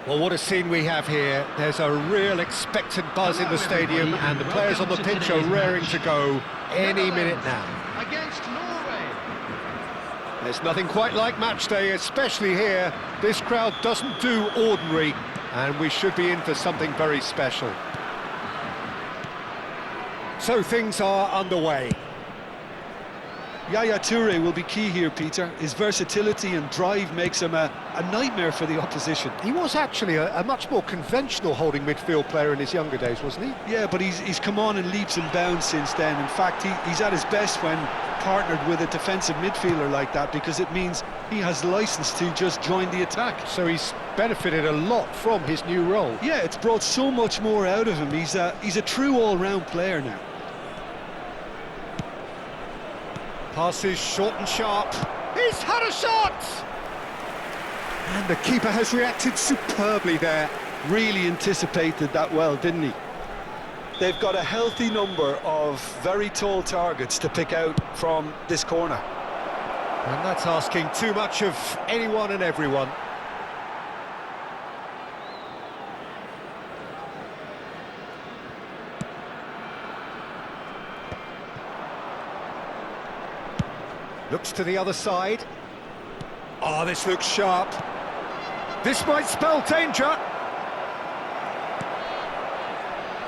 Well, what a scene we have here. There's a real expectant buzz in the stadium, and the players on the pitch are raring to go any minute now. Against Norway. There's nothing quite like match day, especially here. This crowd doesn't do ordinary, and we should be in for something very special. So things are underway. Yaya Toure will be key here, Peter. His versatility and drive makes him a nightmare for the opposition. He was actually a much more conventional holding midfield player in his younger days, wasn't he? Yeah, but he's come on in leaps and bounds since then. In fact, he's at his best when partnered with a defensive midfielder like that, because it means he has license to just join the attack. So he's benefited a lot from his new role. Yeah, it's brought so much more out of him. He's a true all-round player now. Passes short and sharp. He's had a shot! And the keeper has reacted superbly there. Really anticipated that well, didn't he? They've got a healthy number of very tall targets to pick out from this corner. And that's asking too much of anyone and everyone. Looks to the other side. Oh, this looks sharp. This might spell danger.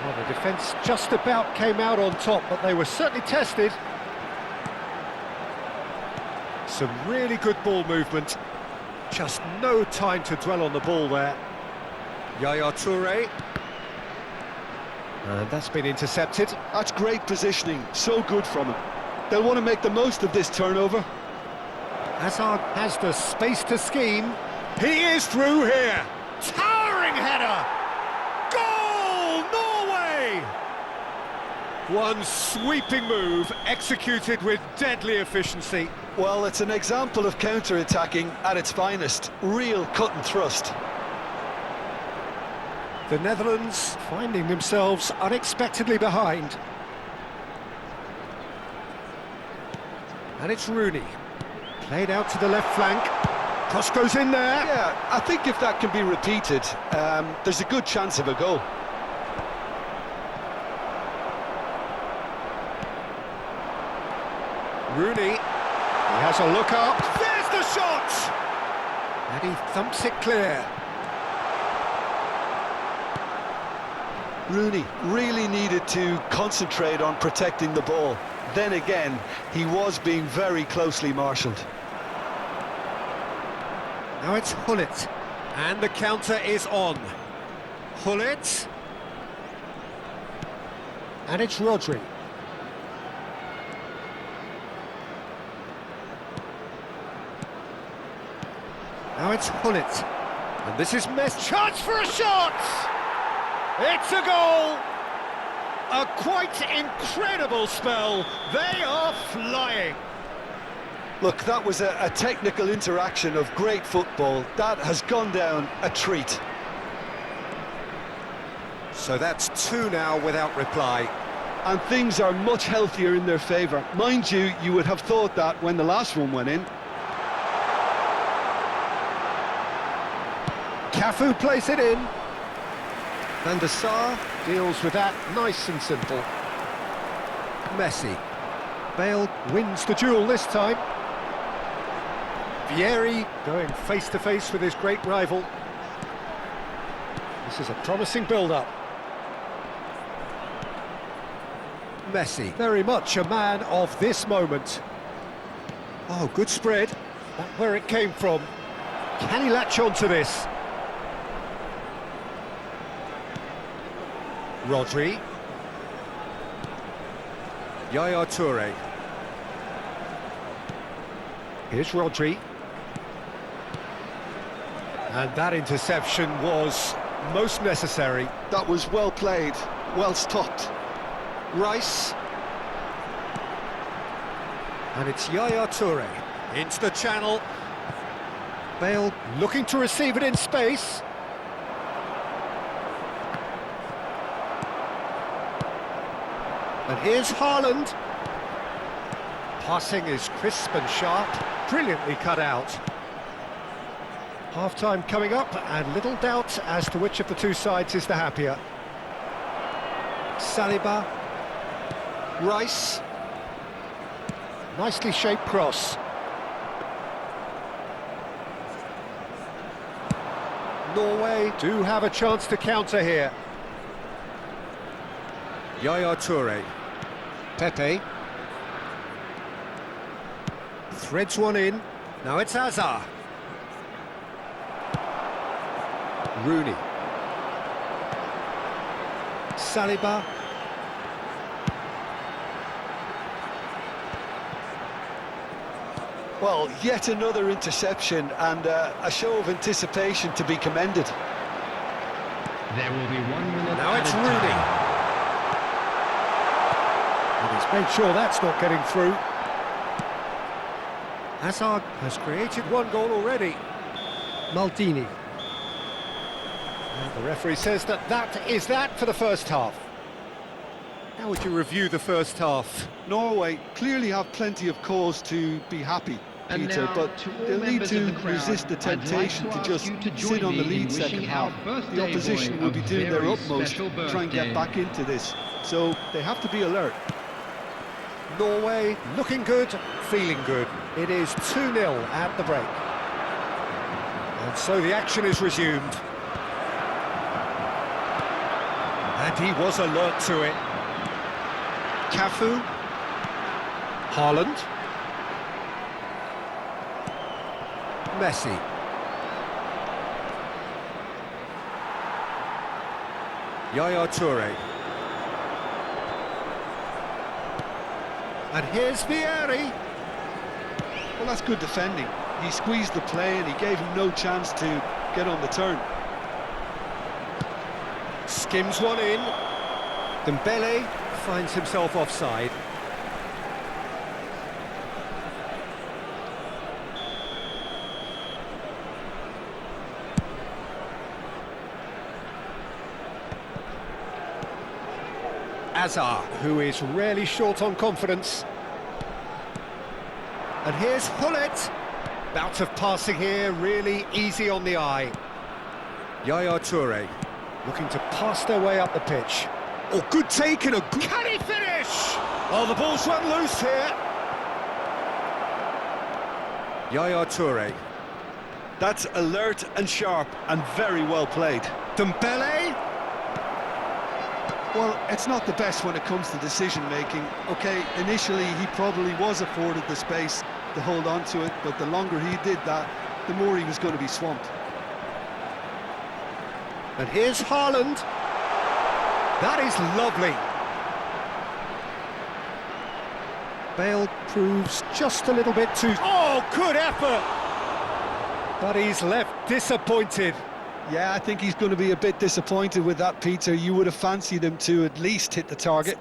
Well, the defence just about came out on top, but they were certainly tested. Some really good ball movement. Just no time to dwell on the ball there. Yaya Toure. And that's been intercepted. That's great positioning, so good from him. They'll want to make the most of this turnover. Hazard has the space to scheme. He is through here. Towering header. Goal, Norway! One sweeping move executed with deadly efficiency. Well, it's an example of counter-attacking at its finest. Real cut and thrust. The Netherlands finding themselves unexpectedly behind. And it's Rooney. Played out to the left flank. Cross goes in there. Yeah, I think if that can be repeated, there's a good chance of a goal. Rooney. He has a look up. There's the shot! And he thumps it clear. Rooney really needed to concentrate on protecting the ball. Then again, he was being very closely marshalled. Now it's Hullet. And the counter is on. Hullet. And it's Rodri. Now it's Hullet. And this is Messi. Chance for a shot! It's a goal! A quite incredible spell. They are flying. Look, that was a technical interaction of great football. That has gone down a treat. So that's two now without reply. And things are much healthier in their favour. Mind you, you would have thought that when the last one went in. Cafu plays it in. And the Sar deals with that nice and simple. Messi. Bale wins the duel this time. Vieri going face-to-face with his great rival. This is a promising build-up. Messi, very much a man of this moment. Oh, good spread. That's where it came from. Can he latch on to this? Rodri. Yaya Toure. Here's Rodri. And that interception was most necessary. That was well played, well stopped. Rice. And it's Yaya Toure. Into the channel. Bale looking to receive it in space. And here's Haaland. Passing is crisp and sharp, brilliantly cut out. Half-time coming up, and little doubt as to which of the two sides is the happier. Saliba. Rice. Nicely shaped cross. Norway do have a chance to counter here. Yaya Toure. Pepe. Threads one in. Now it's Hazard. Rooney. Saliba. Well, yet another interception and a show of anticipation to be commended. There will be 1 minute. Now it's Rooney. And he's made sure that's not getting through. Hazard has created one goal already. Maldini. And the referee says that is that for the first half. How would you review the first half? Norway clearly have plenty of cause to be happy, And Peter, now, but to all they'll need members of to the crowd, resist the I'd like temptation to to ask just you to join sit on the me lead in second wishing half. our birthday The opposition boy will be a doing their very utmost special to try and get birthday. back into this, so they have to be alert. Norway looking good, feeling good. It is 2-0 at the break. And so the action is resumed. And he was alert to it. Cafu. Haaland. Messi. Yaya Toure. And here's Vieri. Well, that's good defending. He squeezed the play and he gave him no chance to get on the turn. Skims one in. Dembele finds himself offside. Hazard, who is rarely short on confidence. And here's Hullet. Bout of passing here, really easy on the eye. Yaya Toure, looking to pass their way up the pitch. Oh, good take and a good... Can he finish? Oh, the ball's run loose here. Yaya Toure. That's alert and sharp and very well played. Dembele. Well, it's not the best when it comes to decision-making. OK, initially he probably was afforded the space to hold on to it, but the longer he did that, the more he was going to be swamped. And here's Haaland. That is lovely. Bale proves just a little bit too... Oh, good effort! But he's left disappointed. Yeah, I think he's going to be a bit disappointed with that, Peter. You would have fancied him to at least hit the target.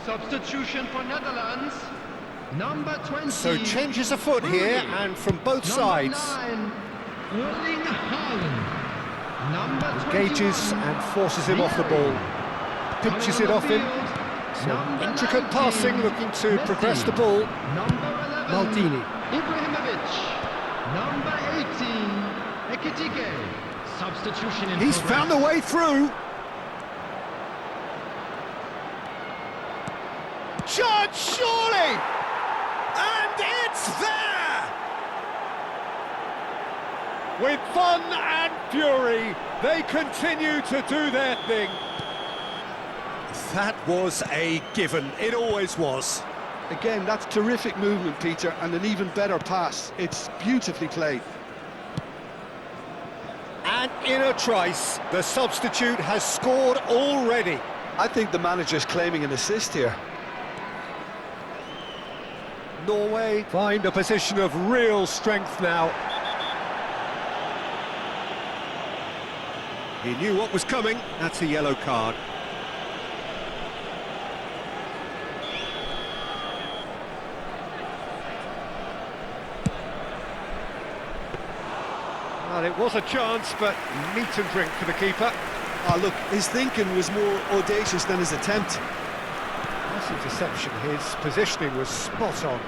Substitution for Netherlands. Number 20. So changes afoot here, and from both sides. Number 9, Erling Haaland. Number 21, Engages and forces him off the ball. Pinches it off him. Some intricate passing, looking to progress the ball. Number 11, Maldini. Ibrahimovic. Number 18, Ekitike. Substitution in He's progress. found a way through. Judge, surely! And it's there! With fun and fury, they continue to do their thing. That was a given. It always was. Again, that's terrific movement, Peter, and an even better pass. It's beautifully played. And in a trice, the substitute has scored already. I think the manager's claiming an assist here. Norway find a position of real strength now. He knew what was coming. That's a yellow card. Well, it was a chance, but meat and drink for the keeper. Oh, look, his thinking was more audacious than his attempt. Nice interception. His positioning was spot on.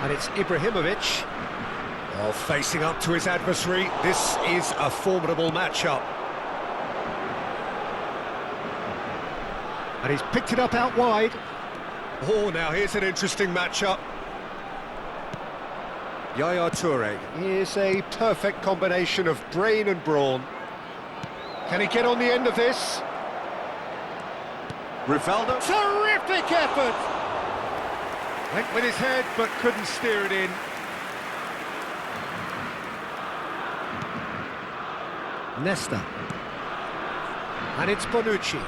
And it's Ibrahimovic. Oh, facing up to his adversary. This is a formidable matchup. And he's picked it up out wide. Oh, now here's an interesting matchup. Yaya Toure is a perfect combination of brain and brawn. Can he get on the end of this? Rivaldo. Terrific effort! Went with his head, but couldn't steer it in. Nesta. And it's Bonucci.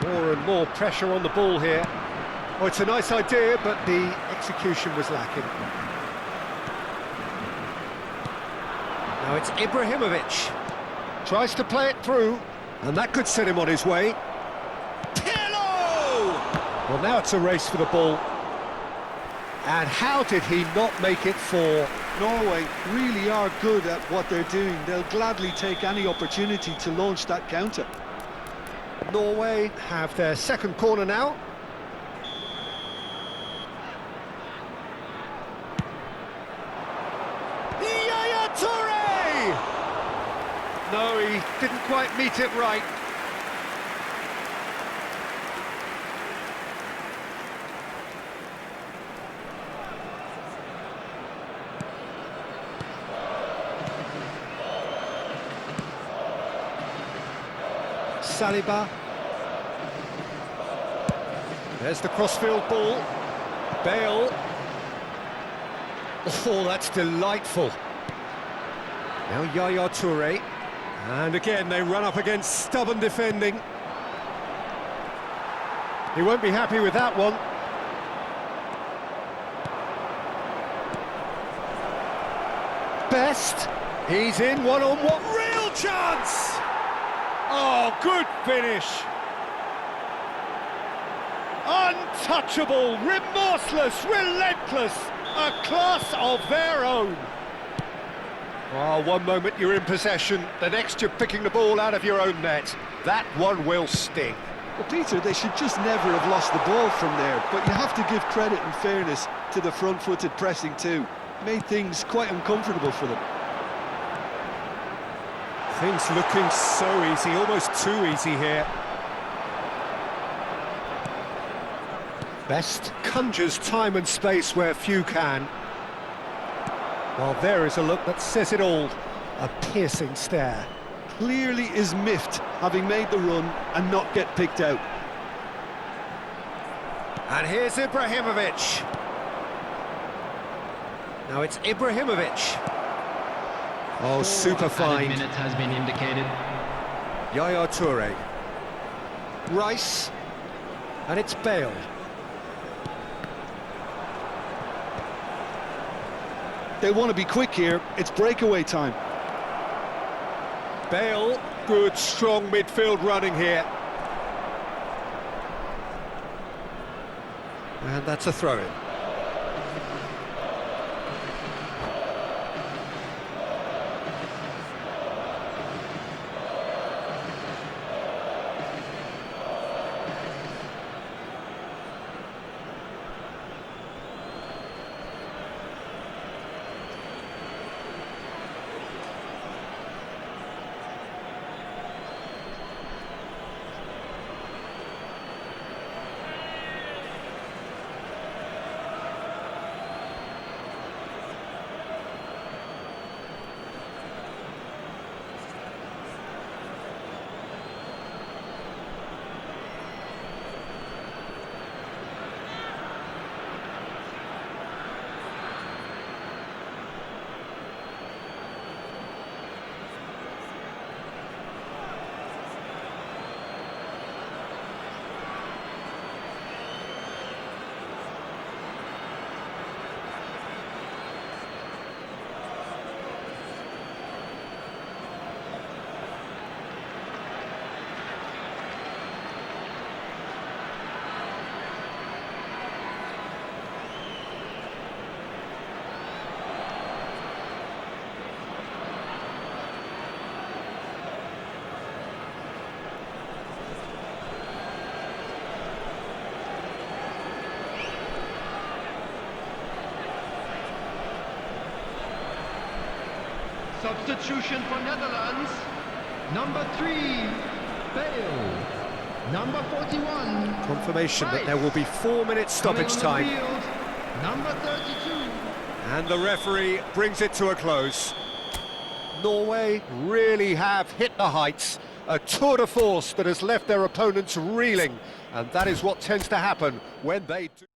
More and more pressure on the ball here. Oh, it's a nice idea, but the execution was lacking. Now it's Ibrahimovic. Tries to play it through, and that could set him on his way. Pirlo! Well, now it's a race for the ball. And how did he not make it four? Norway really are good at what they're doing. They'll gladly take any opportunity to launch that counter. Norway have their second corner now. Yaya Toure! No, he didn't quite meet it right. Saliba. There's the crossfield ball. Bale. Oh, that's delightful. Now Yaya Toure. And again, they run up against stubborn defending. He won't be happy with that one. Best. He's in one-on-one. Real chance! Oh, good finish. Untouchable, remorseless, relentless. A class of their own. Oh, one moment you're in possession, the next you're picking the ball out of your own net. That one will sting. Well, Peter, they should just never have lost the ball from there, but you have to give credit and fairness to the front-footed pressing too. Made things quite uncomfortable for them. Things looking so easy, almost too easy here. Best conjures time and space where few can. Well, there is a look that says it all. A piercing stare. Clearly is miffed, having made the run and not get picked out. And here's Ibrahimovic. Now it's Ibrahimovic. Oh, super fine. Minute has been indicated. Yaya Toure. Rice. And it's Bale. They want to be quick here. It's breakaway time. Bale. Good, strong midfield running here. And that's a throw-in. Substitution for Netherlands. Number 3, Bale. Number 41. Confirmation that there will be 4 minutes stoppage time. Field, number 32. And the referee brings it to a close. Norway really have hit the heights. A tour de force that has left their opponents reeling. And that is what tends to happen when they do.